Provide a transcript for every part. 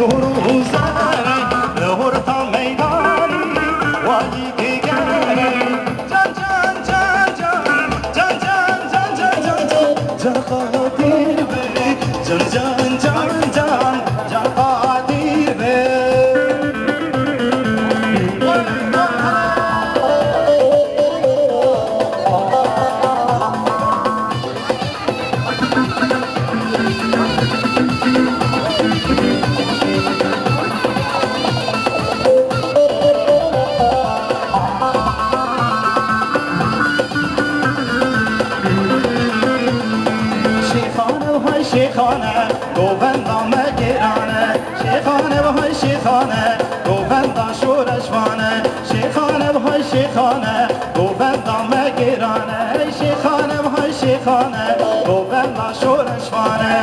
زور و زره لهور تا میدانی واجی که گره جان جان جان جان جان جان جان جان جان جان خاطر به جان جان جان جان جان خاطر به شیخانه گوبندان مگیرانه شیخانه و های شیخانه گوبندان شورشوانه شیخانه و های شیخانه گوبندان مگیرانه شیخانه و های شیخانه گوبندان شورشوانه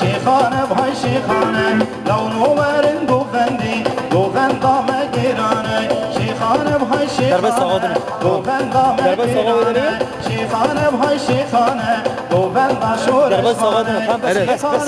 شیخانه بهای شیخانه لونو ورن گوبندی گوبندا مگیرانه شیخانه بهای شیخانه گوبندا مگیرانه شیخانه بهای شیخانه گوبندا شورشوانه